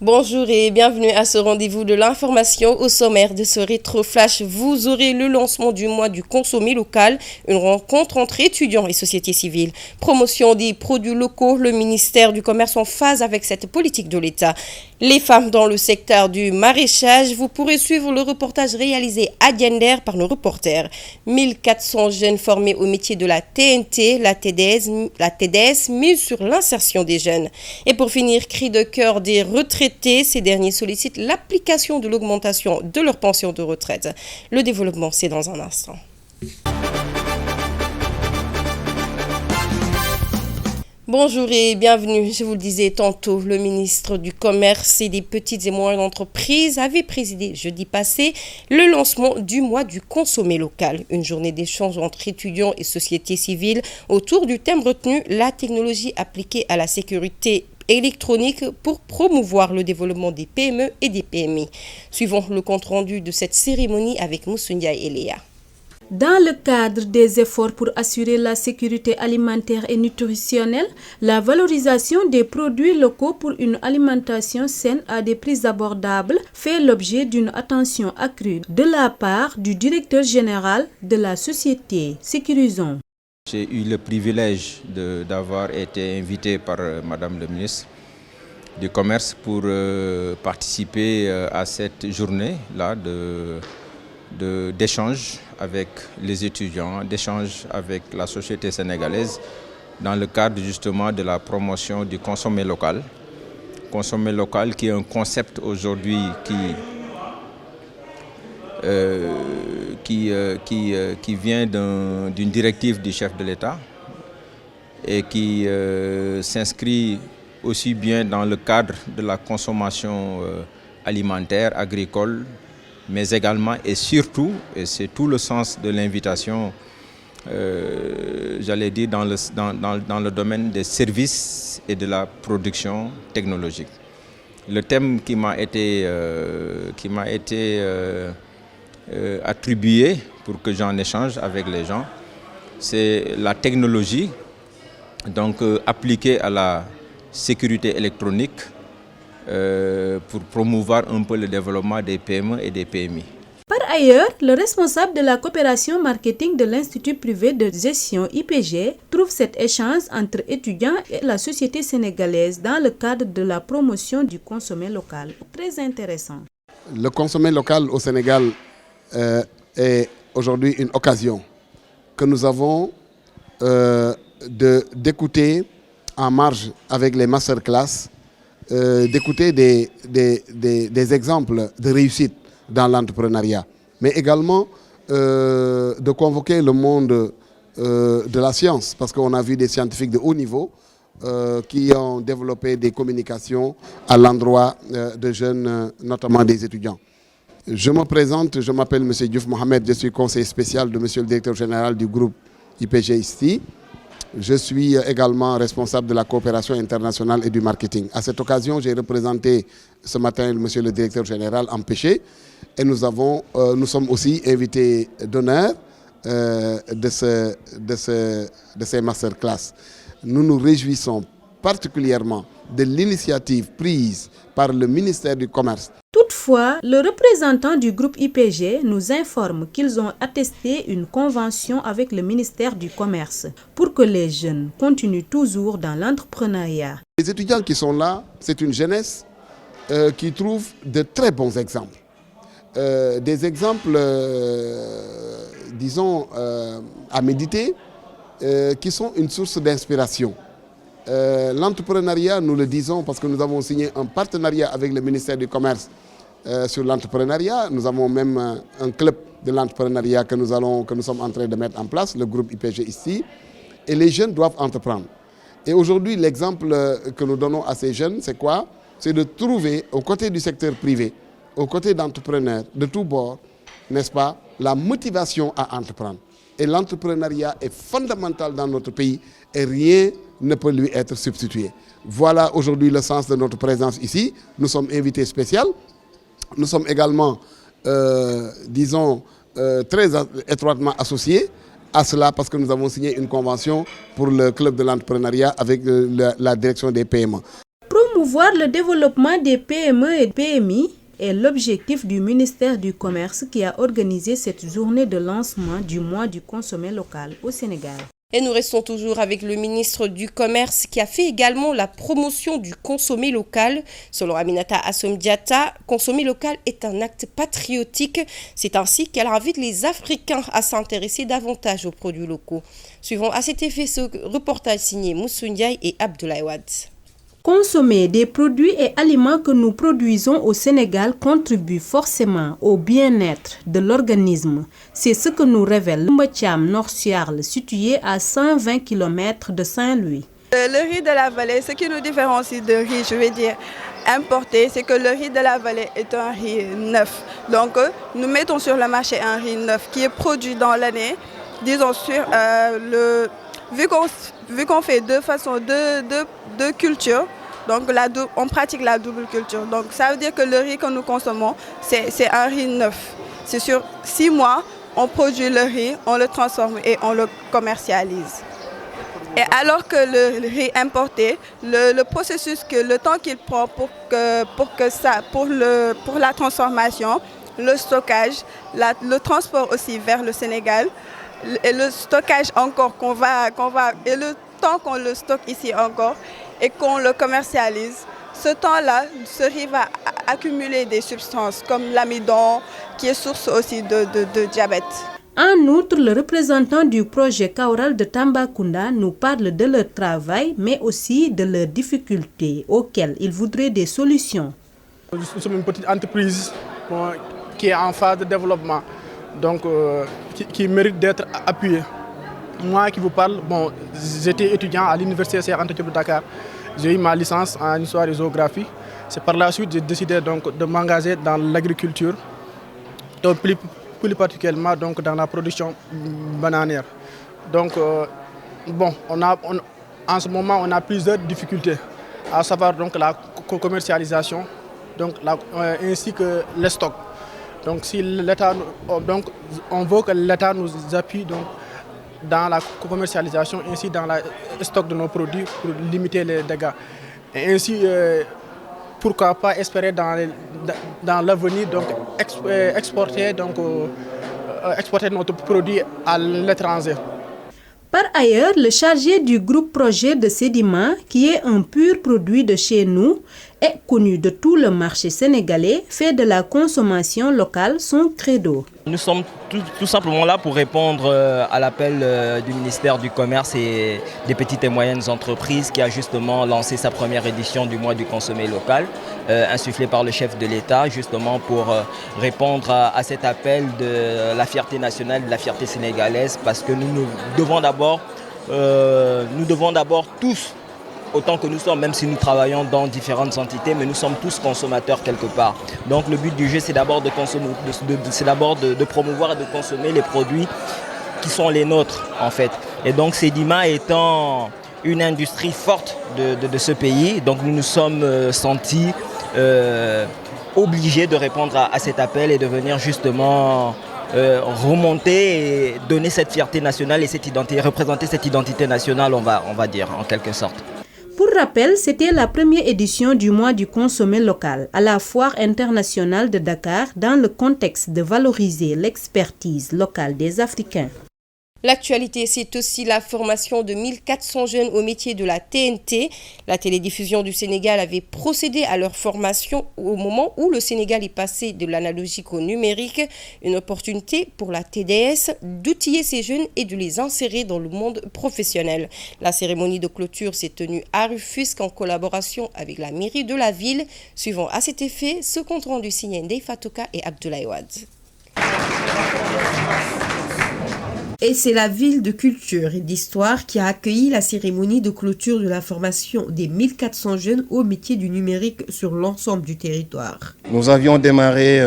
Bonjour et bienvenue à ce rendez-vous de l'information. Au sommaire de ce rétro-flash, vous aurez le lancement du mois du consommé local, une rencontre entre étudiants et société civile. Promotion des produits locaux, le ministère du Commerce en phase avec cette politique de l'État. Les femmes dans le secteur du maraîchage, vous pourrez suivre le reportage réalisé à Diender par nos reporters. 1400 jeunes formés au métier de la TNT, la TDS mise sur l'insertion des jeunes. Et pour finir, cri de cœur des retraités, ces derniers sollicitent l'application de l'augmentation de leur pension de retraite. Le développement, c'est dans un instant. Bonjour et bienvenue. Je vous le disais tantôt, le ministre du Commerce et des petites et moyennes entreprises avait présidé jeudi passé le lancement du mois du consommé local, une journée d'échange entre étudiants et sociétés civiles autour du thème retenu la technologie appliquée à la sécurité électronique pour promouvoir le développement des PME et des PMI. Suivons le compte-rendu de cette cérémonie avec Moussoundia et Léa. Dans le cadre des efforts pour assurer la sécurité alimentaire et nutritionnelle, la valorisation des produits locaux pour une alimentation saine à des prix abordables fait l'objet d'une attention accrue de la part du directeur général de la société Sécurisons. J'ai eu le privilège d'avoir été invité par Madame le ministre du Commerce pour participer à cette journée-là d'échange avec les étudiants, d'échange avec la société sénégalaise dans le cadre justement de la promotion du consommé local. Consommé local qui est un concept aujourd'hui qui vient d'une directive du chef de l'État et qui s'inscrit aussi bien dans le cadre de la consommation alimentaire, agricole, mais également et surtout, et c'est tout le sens de l'invitation, j'allais dire dans le domaine des services et de la production technologique. Le thème qui m'a été attribué pour que j'en échange avec les gens, c'est la technologie donc appliquée à la sécurité électronique pour promouvoir un peu le développement des PME et des PMI. Par ailleurs, le responsable de la coopération marketing de l'Institut privé de gestion IPG trouve cet échange entre étudiants et la société sénégalaise dans le cadre de la promotion du consommé local très intéressant. Le consommé local au Sénégal est aujourd'hui une occasion que nous avons d'écouter en marge avec les masterclass, d'écouter des exemples de réussite dans l'entrepreneuriat, mais également de convoquer le monde de la science, parce qu'on a vu des scientifiques de haut niveau qui ont développé des communications à l'endroit de jeunes, notamment des étudiants. Je me présente, je m'appelle M. Diouf Mohamed, je suis conseiller spécial de M. le directeur général du groupe IPG ISTI. Je suis également responsable de la coopération internationale et du marketing. À cette occasion, j'ai représenté ce matin monsieur le directeur général empêché et nous sommes aussi invités d'honneur de ces masterclass. Nous nous réjouissons particulièrement de l'initiative prise par le ministère du Commerce. Toutefois, le représentant du groupe IPG nous informe qu'ils ont attesté une convention avec le ministère du Commerce pour que les jeunes continuent toujours dans l'entrepreneuriat. Les étudiants qui sont là, c'est une jeunesse qui trouve de très bons exemples. Des exemples, disons, à méditer, qui sont une source d'inspiration. L'entrepreneuriat, nous le disons parce que nous avons signé un partenariat avec le ministère du Commerce sur l'entrepreneuriat. Nous avons même un club de l'entrepreneuriat que nous sommes en train de mettre en place, le groupe IPG ici. Et les jeunes doivent entreprendre. Et aujourd'hui, l'exemple que nous donnons à ces jeunes, c'est quoi? C'est de trouver, aux côtés du secteur privé, aux côtés d'entrepreneurs de tous bords, n'est-ce pas, la motivation à entreprendre. Et l'entrepreneuriat est fondamental dans notre pays et rien ne peut lui être substitué. Voilà aujourd'hui le sens de notre présence ici. Nous sommes invités spéciaux. Nous sommes également, très étroitement associés à cela parce que nous avons signé une convention pour le club de l'entrepreneuriat avec la direction des PME. Promouvoir le développement des PME et PMI est l'objectif du ministère du Commerce qui a organisé cette journée de lancement du mois du consommé local au Sénégal. Et nous restons toujours avec le ministre du Commerce qui a fait également la promotion du consommé local. Selon Aminata Assom Diatta, consommer local est un acte patriotique. C'est ainsi qu'elle invite les Africains à s'intéresser davantage aux produits locaux. Suivons à cet effet ce reportage signé Moussou Ndiaye et Abdoulaye Wade. Consommer des produits et aliments que nous produisons au Sénégal contribue forcément au bien-être de l'organisme. C'est ce que nous révèle Mbatiam Nord-Siarl, situé à 120 km de Saint-Louis. Le riz de la vallée, ce qui nous différencie de riz, je vais dire, importé, c'est que le riz de la vallée est un riz neuf. Donc, nous mettons sur le marché un riz neuf qui est produit dans l'année, disons sur vu qu'on fait deux cultures, donc on pratique la double culture. Donc ça veut dire que le riz que nous consommons, c'est un riz neuf. C'est sur 6 mois, on produit le riz, on le transforme et on le commercialise. Et alors que le riz importé, le processus, le temps qu'il prend pour la transformation, le stockage, le transport aussi vers le Sénégal, et le stockage encore et le temps qu'on le stocke ici encore et qu'on le commercialise, ce temps-là, ce riz va accumuler des substances comme l'amidon qui est source aussi de diabète. En outre, le représentant du projet Kaural de Tambacounda nous parle de leur travail, mais aussi de leurs difficultés auxquelles ils voudraient des solutions. Nous sommes une petite entreprise qui est en phase de développement, donc qui mérite d'être appuyée. Moi qui vous parle, j'étais étudiant à l'université Cheikh Anta Diop de Dakar. J'ai eu ma licence en histoire et géographie. C'est par la suite que j'ai décidé donc de m'engager dans l'agriculture, donc plus particulièrement donc dans la production bananière. Donc en ce moment on a plusieurs difficultés, à savoir donc la commercialisation, donc ainsi que les stocks. Donc si l'État, on veut que l'État nous appuie donc dans la commercialisation, ainsi dans le stock de nos produits pour limiter les dégâts. Et ainsi, pourquoi pas espérer dans l'avenir donc exporter notre produit à l'étranger. Par ailleurs, le chargé du groupe projet de sédiments, qui est un pur produit de chez nous, est connu de tout le marché sénégalais, fait de la consommation locale son credo. Nous sommes tout simplement là pour répondre à l'appel du ministère du Commerce et des petites et moyennes entreprises qui a justement lancé sa première édition du mois du consommé local, insufflé par le chef de l'État, justement pour répondre à cet appel de la fierté nationale, de la fierté sénégalaise, parce que nous devons d'abord tous, autant que nous sommes, même si nous travaillons dans différentes entités, mais nous sommes tous consommateurs quelque part. Donc le but du jeu, c'est d'abord de promouvoir et de consommer les produits qui sont les nôtres en fait. Et donc Sedima étant une industrie forte de ce pays, donc nous nous sommes sentis obligés de répondre à cet appel et de venir justement remonter et donner cette fierté nationale et cette identité, représenter cette identité nationale, on va dire en quelque sorte. Pour rappel, c'était la première édition du mois du consommé local à la Foire internationale de Dakar dans le contexte de valoriser l'expertise locale des Africains. L'actualité, c'est aussi la formation de 1400 jeunes au métier de la TNT. La télédiffusion du Sénégal avait procédé à leur formation au moment où le Sénégal est passé de l'analogique au numérique. Une opportunité pour la TDS d'outiller ces jeunes et de les insérer dans le monde professionnel. La cérémonie de clôture s'est tenue à Rufisque en collaboration avec la mairie de la ville. Suivant à cet effet ce compte rendu signé Ndeye Fatouka et Abdoulaye Wade. Et c'est la ville de culture et d'histoire qui a accueilli la cérémonie de clôture de la formation des 1400 jeunes au métier du numérique sur l'ensemble du territoire. Nous avions démarré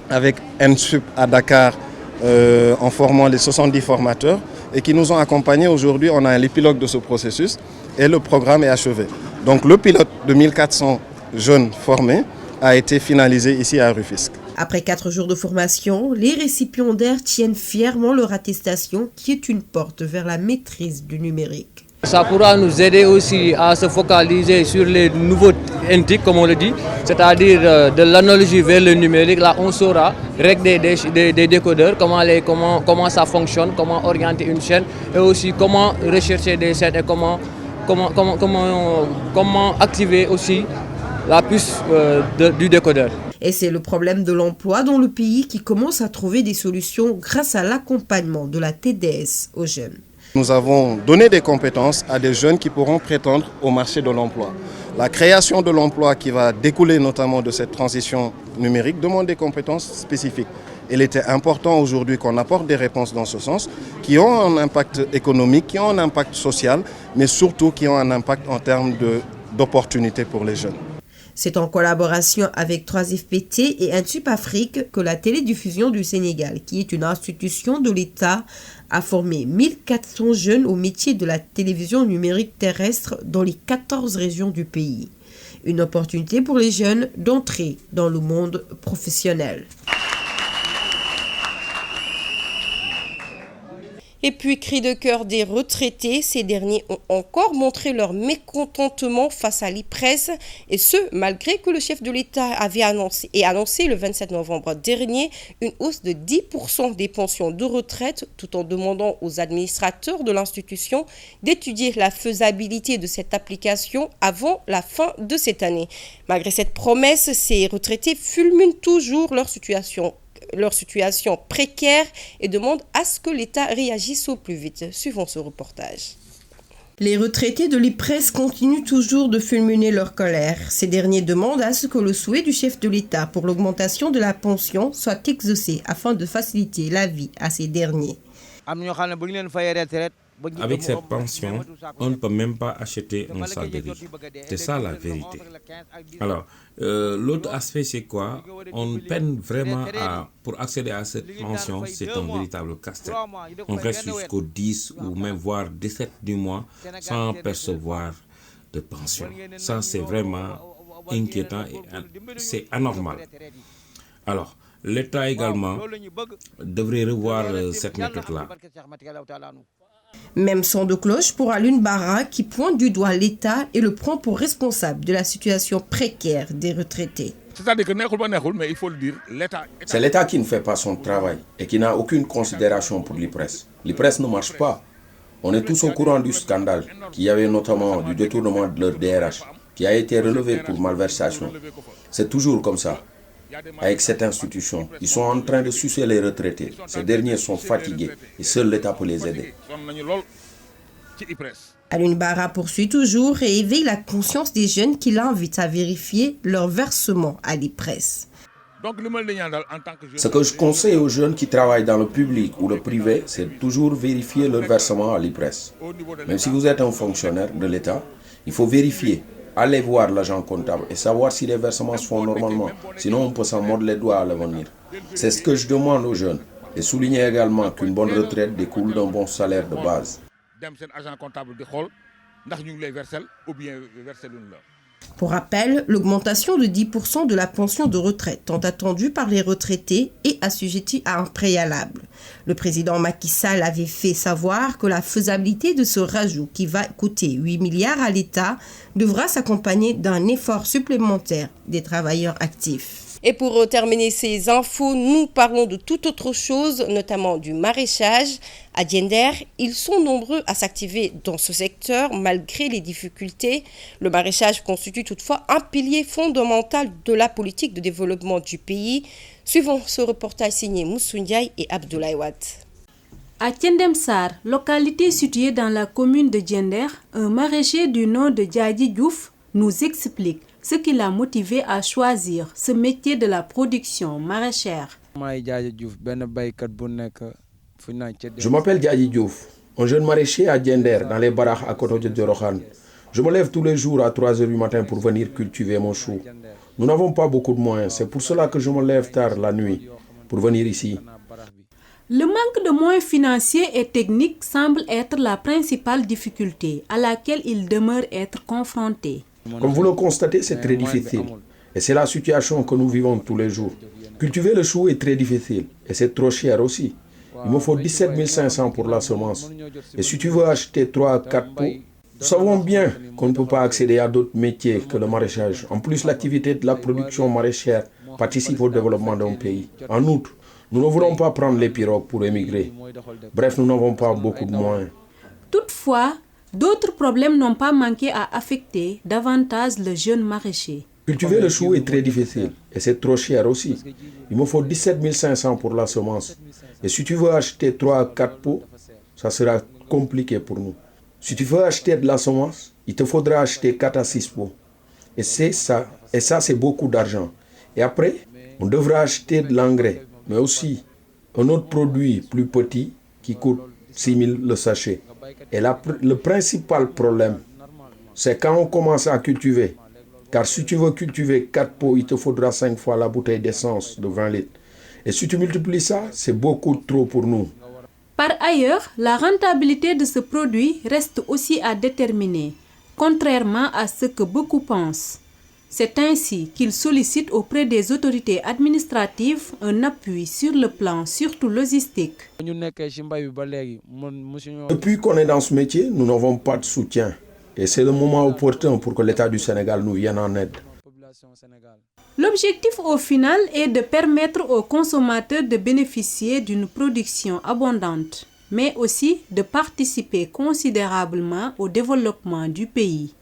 avec NSUP à Dakar en formant les 70 formateurs et qui nous ont accompagnés. Aujourd'hui, on a l'épilogue de ce processus et le programme est achevé. Donc le pilote de 1400 jeunes formés a été finalisé ici à Rufisque. Après 4 jours de formation, les récipiendaires tiennent fièrement leur attestation qui est une porte vers la maîtrise du numérique. Ça pourra nous aider aussi à se focaliser sur les nouveaux NTIC, comme on le dit, c'est-à-dire de l'analogie vers le numérique. Là, on saura régler des décodeurs, comment ça fonctionne, comment orienter une chaîne et aussi comment rechercher des chaînes et comment activer aussi la puce du décodeur. Et c'est le problème de l'emploi dans le pays qui commence à trouver des solutions grâce à l'accompagnement de la TDS aux jeunes. Nous avons donné des compétences à des jeunes qui pourront prétendre au marché de l'emploi. La création de l'emploi qui va découler notamment de cette transition numérique demande des compétences spécifiques. Il était important aujourd'hui qu'on apporte des réponses dans ce sens, qui ont un impact économique, qui ont un impact social, mais surtout qui ont un impact en termes d'opportunités pour les jeunes. C'est en collaboration avec 3FPT et Intup Afrique que la télédiffusion du Sénégal, qui est une institution de l'État, a formé 1400 jeunes au métier de la télévision numérique terrestre dans les 14 régions du pays. Une opportunité pour les jeunes d'entrer dans le monde professionnel. Et puis, cri de cœur des retraités, ces derniers ont encore montré leur mécontentement face à l'IPRES, et ce, malgré que le chef de l'État avait annoncé le 27 novembre dernier une hausse de 10% des pensions de retraite, tout en demandant aux administrateurs de l'institution d'étudier la faisabilité de cette application avant la fin de cette année. Malgré cette promesse, ces retraités fulminent toujours leur situation précaire et demandent à ce que l'État réagisse au plus vite. Suivons ce reportage. Les retraités de l'IPRES continuent toujours de fulminer leur colère. Ces derniers demandent à ce que le souhait du chef de l'État pour l'augmentation de la pension soit exaucé afin de faciliter la vie à ces derniers. Avec cette pension, on ne peut même pas acheter un sac de riz. C'est ça la vérité. Alors, l'autre aspect, c'est quoi? On peine vraiment pour accéder à cette pension, c'est un véritable casse-tête. On reste jusqu'au 10 ou même voire 17 du mois sans percevoir de pension. Ça, c'est vraiment inquiétant et c'est anormal. Alors, l'État également devrait revoir cette méthode-là. Même son de cloche pour Alun Bara qui pointe du doigt l'État et le prend pour responsable de la situation précaire des retraités. C'est l'État qui ne fait pas son travail et qui n'a aucune considération pour l'IPRES. L'IPRES ne marche pas. On est tous au courant du scandale, qu'il y avait notamment du détournement de leur DRH, qui a été relevé pour malversation. C'est toujours comme ça. Avec cette institution, ils sont en train de sucer les retraités. Ces derniers sont fatigués et seul l'État peut les aider. Alun Bara poursuit toujours et éveille la conscience des jeunes qui l'invitent à vérifier leur versement à l'IPRES. Ce que je conseille aux jeunes qui travaillent dans le public ou le privé, c'est de toujours vérifier leur versement à l'IPRES. Même si vous êtes un fonctionnaire de l'État, il faut vérifier. Allez voir l'agent comptable et savoir si les versements se font normalement. Sinon, on peut s'en mordre les doigts à l'avenir. C'est ce que je demande aux jeunes. Et souligner également qu'une bonne retraite découle d'un bon salaire de base. Pour rappel, l'augmentation de 10% de la pension de retraite tant attendue par les retraités est assujettie à un préalable. Le président Macky Sall avait fait savoir que la faisabilité de ce rajout qui va coûter 8 milliards à l'État devra s'accompagner d'un effort supplémentaire des travailleurs actifs. Et pour terminer ces infos, nous parlons de toute autre chose, notamment du maraîchage. À Diender, ils sont nombreux à s'activer dans ce secteur malgré les difficultés. Le maraîchage constitue toutefois un pilier fondamental de la politique de développement du pays. Suivons ce reportage signé Moussou Ndiaye et Abdoulaye Wade. À Tiendemsar, localité située dans la commune de Diender, un maraîcher du nom de Djadji Diouf nous explique ce qui l'a motivé à choisir ce métier de la production maraîchère. Je m'appelle Djadji Diouf, un jeune maraîcher à Diender, dans les baraques à côté de Djorokhan. Je me lève tous les jours à 3 h du matin pour venir cultiver mon chou. Nous n'avons pas beaucoup de moyens, c'est pour cela que je me lève tard la nuit pour venir ici. Le manque de moyens financiers et techniques semble être la principale difficulté à laquelle il demeure être confronté. Comme vous le constatez, c'est très difficile. Et c'est la situation que nous vivons tous les jours. Cultiver le chou est très difficile et c'est trop cher aussi. Il me faut 17 500 pour la semence. Et si tu veux acheter 3 à 4 pots, Nous savons bien qu'on ne peut pas accéder à d'autres métiers que le maraîchage. En plus, l'activité de la production maraîchère participe au développement d'un pays. En outre, nous ne voulons pas prendre les pirogues pour émigrer. Bref, nous n'avons pas beaucoup de moyens. Toutefois, d'autres problèmes n'ont pas manqué à affecter davantage le jeune maraîcher. Cultiver le chou est très difficile et c'est trop cher aussi. Il me faut 17 500 pour la semence. Et si tu veux acheter 3 à 4 pots, ça sera compliqué pour nous. Si tu veux acheter de la semence, il te faudra acheter 4 à 6 pots. Et ça, c'est beaucoup d'argent. Et après, on devra acheter de l'engrais, mais aussi un autre produit plus petit qui coûte 6 000 le sachet. Et le principal problème, c'est quand on commence à cultiver. Car si tu veux cultiver 4 pots, il te faudra 5 fois la bouteille d'essence de 20 litres. Et si tu multiplies ça, c'est beaucoup trop pour nous. Par ailleurs, la rentabilité de ce produit reste aussi à déterminer, contrairement à ce que beaucoup pensent. C'est ainsi qu'il sollicite auprès des autorités administratives un appui sur le plan surtout logistique. Depuis qu'on est dans ce métier, nous n'avons pas de soutien. Et c'est le moment opportun pour que l'État du Sénégal nous vienne en aide. L'objectif au final est de permettre aux consommateurs de bénéficier d'une production abondante, mais aussi de participer considérablement au développement du pays.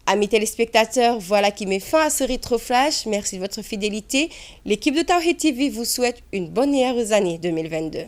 Amis téléspectateurs, voilà qui met fin à ce Rétroflash. Merci de votre fidélité. L'équipe de Tawhid TV vous souhaite une bonne et heureuse année 2022.